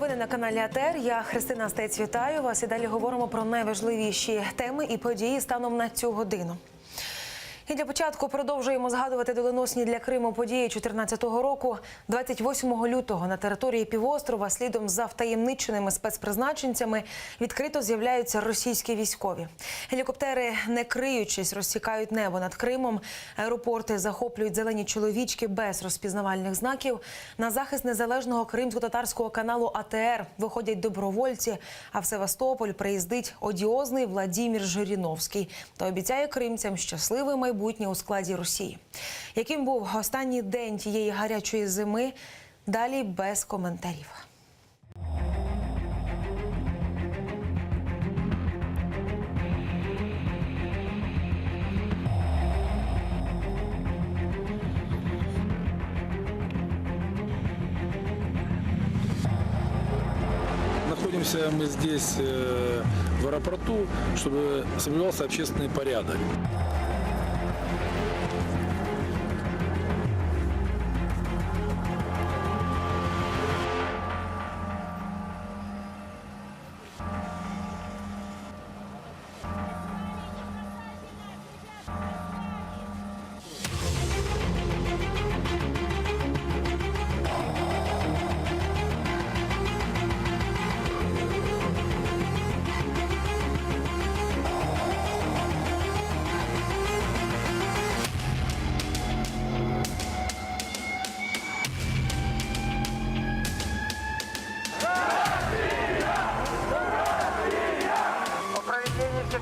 Новини на каналі АТР. Я Христина Стець, вітаю вас. І далі говоримо про найважливіші теми і події станом на цю годину. І для початку продовжуємо згадувати доленосні для Криму події 2014 року. 28 лютого на території півострова слідом за втаємниченими спецпризначенцями відкрито з'являються російські військові. Гелікоптери, не криючись, розсікають небо над Кримом. Аеропорти захоплюють зелені чоловічки без розпізнавальних знаків. На захист незалежного кримсько-татарського каналу АТР виходять добровольці, а в Севастополь приїздить одіозний Владимир Жириновський та обіцяє кримцям щасливе майбутнє у складі Росії. Яким був останній день тієї гарячої зими? Далі без коментарів. Находимся мы здесь в аэропорту, чтобы соблюдался общественный порядок.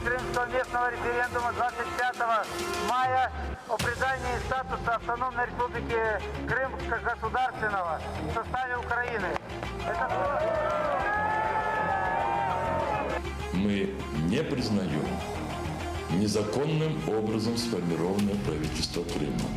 Крымского местного референдума 25 мая о придании статуса автономной республики Крым как государственного в составе Украины. Мы не признаем незаконным образом сформированное правительство Крыма.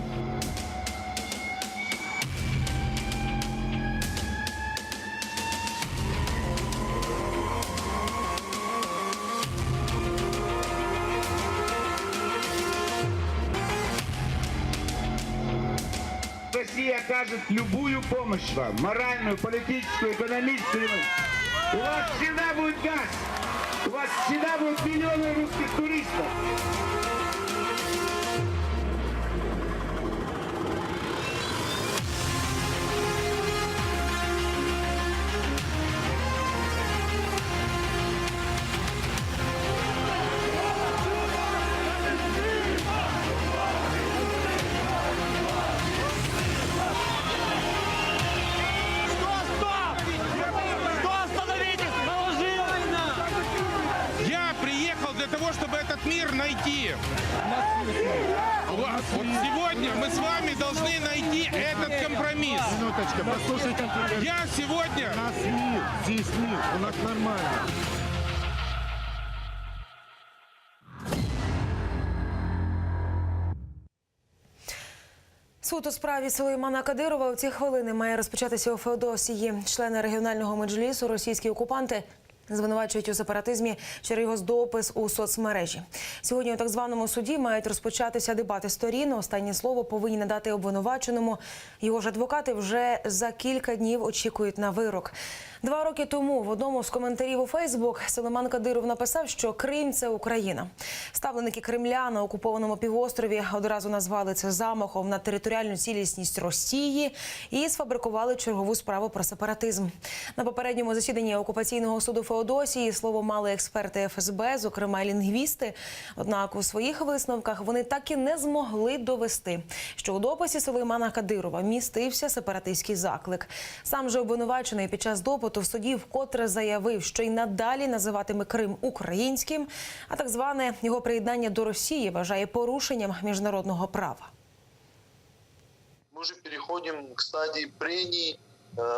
Россия окажет любую помощь вам, моральную, политическую, экономическую. У вас всегда будет газ, у вас всегда будут миллионы русских туристов. Чтобы этот мир найти. Вот сегодня мы с вами должны найти этот компромисс. Минуточка, послушайте. Я сегодня... У нас мир, здесь мир, у нас нормально. Суд у справі Сулеймана Кадирова у ці хвилини має розпочатися у Феодосії. Члени регіонального меджлісу російські окупанти звинувачують у сепаратизмі через його допис у соцмережі. Сьогодні у так званому суді мають розпочатися дебати сторін. Останнє слово повинні надати обвинуваченому. Його ж адвокати вже за кілька днів очікують на вирок. 2 роки тому в одному з коментарів у Фейсбук Сулейман Кадиров написав, що Крим – це Україна. Ставленики Кремля на окупованому півострові одразу назвали це замахом на територіальну цілісність Росії і сфабрикували чергову справу про сепаратизм. На попередньому засіданні окупаційного суду Феодосії слово мали експерти ФСБ, зокрема й лінгвісти. Однак у своїх висновках вони так і не змогли довести, що у дописі Сулеймана Кадирова містився сепаратистський заклик. Сам же обвинувачений під час допиту в суді вкотре заявив, що й надалі називатиме Крим українським, а так зване його приєднання до Росії вважає порушенням міжнародного права. Мы уже переходим к стадии прений,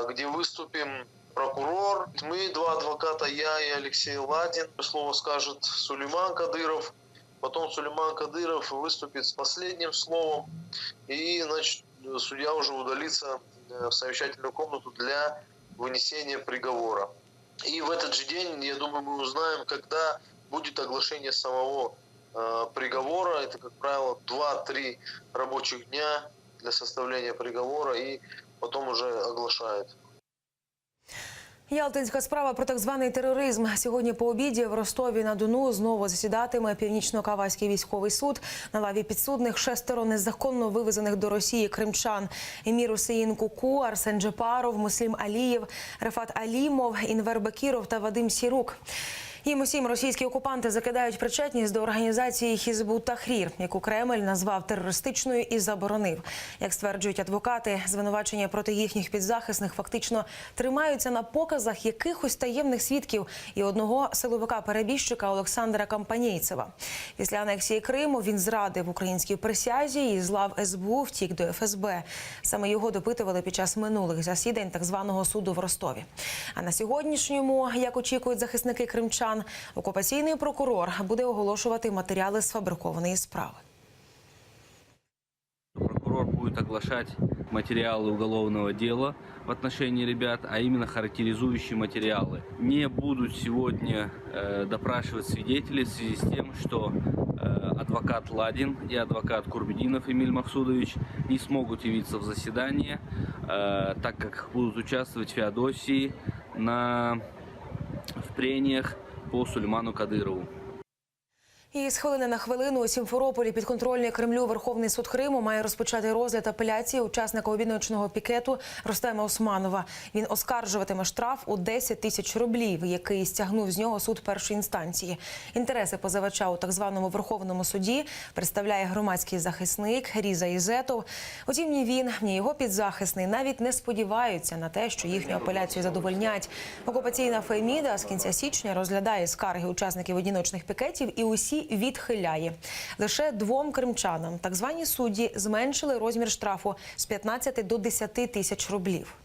где выступим прокурор. Мы 2 адвоката, я и Алексей Ладин. Слово скажет Сулейман Кадыров. Потом Сулейман Кадыров выступит с последним словом. И, значит, судья уже удалится в совещательную комнату для вынесения приговора. И в этот же день, я думаю, мы узнаем, когда будет оглашение самого приговора. Это, как правило, 2-3 рабочих дня для составления приговора, и потом уже оглашают. Ялтинська справа про так званий тероризм. Сьогодні по обіді в Ростові-на-Дону знову засідатиме Північно-Кавказький військовий суд. На лаві підсудних 6 незаконно вивезених до Росії кримчан. Емір Усеїн Куку, Арсен Джепаров, Муслім Алієв, Рефат Алімов, Інвер Бекіров та Вадим Сірук. Їм усім російські окупанти закидають причетність до організації Хізбут-Тахрір, яку Кремль назвав терористичною і заборонив. Як стверджують адвокати, звинувачення проти їхніх підзахисних фактично тримаються на показах якихось таємних свідків і одного силовика-перебіжчика Олександра Кампанійцева. Після анексії Криму він зрадив українській присязі і з лав СБУ втік до ФСБ. Саме його допитували під час минулих засідань так званого суду в Ростові. А на сьогоднішньому, як очікують захисники кримчан, окупаційний прокурор буде оголошувати матеріали сфабрикованої справи. Прокурор будет оглашать материалы уголовного дела в отношении ребят, а именно характеризующие материалы. Не будут сегодня допрашивать свидетелей в связи с тем, что адвокат Ладин и адвокат Курбединов Эмиль Махсудович не смогут явиться в заседание, так как будут участвовать в Феодосии в прениях по Сулейману Кадирову. І з хвилини на хвилину у Сімферополі підконтрольний Кремлю Верховний суд Криму має розпочати розгляд апеляції учасника обідночного пікету Рустема Османова. Він оскаржуватиме штраф у 10 тисяч рублів, який стягнув з нього суд першої інстанції. Інтереси позивача у так званому Верховному суді представляє громадський захисник Різа Ізетов. Утім, ні він, ні його підзахисний навіть не сподіваються на те, що їхню апеляцію задовольнять. Окупаційна Феміда з кінця січня розглядає скарги учасників одіночних пікетів і усі відхиляє. Лише 2 кримчанам так звані судді зменшили розмір штрафу з 15 до 10 тисяч рублів.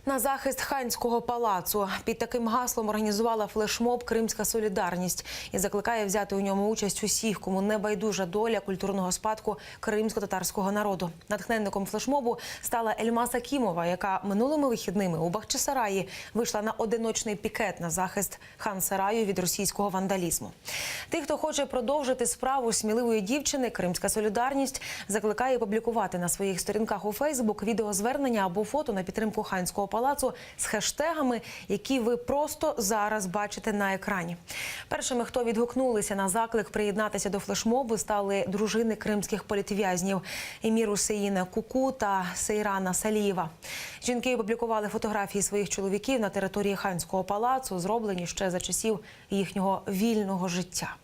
На захист Ханського палацу під таким гаслом організувала флешмоб «Кримська солідарність» і закликає взяти у ньому участь усіх, кому не байдужа доля культурного спадку кримсько-татарського народу. Натхненником флешмобу стала Ельмас Акімова, яка минулими вихідними у Бахчисараї вийшла на одиночний пікет на захист Хан-Сараю від російського вандалізму. Тих, хто хоче продовжити справу сміливої дівчини, «Кримська солідарність» закликає публікувати на своїх сторінках у Фейсбук відеозвернення або фото на підтримку Ханського палацу з хештегами, які ви просто зараз бачите на екрані. Першими, хто відгукнулися на заклик приєднатися до флешмобу, стали дружини кримських політв'язнів Емір Усеїна Куку та Сейрана Салієва. Жінки опублікували фотографії своїх чоловіків на території Ханського палацу, зроблені ще за часів їхнього вільного життя.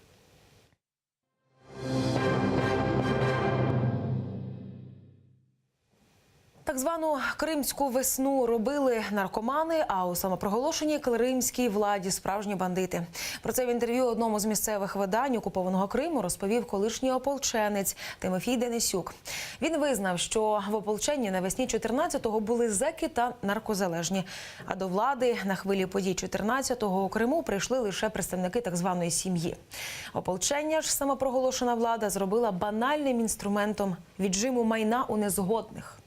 Так звану кримську весну робили наркомани, а у самопроголошеній кримській владі справжні бандити. Про це в інтерв'ю одному з місцевих видань окупованого Криму розповів колишній ополченець Тимофій Денисюк. Він визнав, що в ополченні навесні 14-го були зеки та наркозалежні, а до влади на хвилі подій 14-го у Криму прийшли лише представники так званої сім'ї. Ополчення ж самопроголошена влада зробила банальним інструментом віджиму майна у незгодних.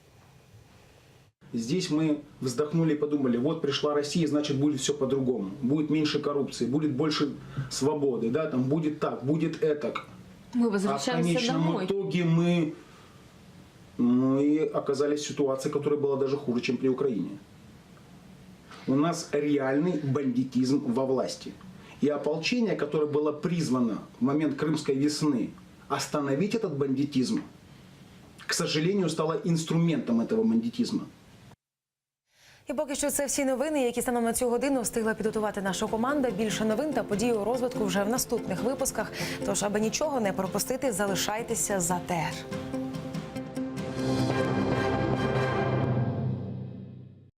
Здесь мы вздохнули и подумали, вот пришла Россия, значит будет все по-другому. Будет меньше коррупции, будет больше свободы, да, там будет так, будет этак. Мы возвращаемся а в конечном домой. итоге мы оказались в ситуации, которая была даже хуже, чем при Украине. У нас реальный бандитизм во власти. И ополчение, которое было призвано в момент Крымской весны остановить этот бандитизм, к сожалению, стало инструментом этого бандитизма. І поки що це всі новини, які станом на цю годину встигла підготувати наша команда. Більше новин та подій у розвитку вже в наступних випусках. Тож, аби нічого не пропустити, залишайтеся з АТР.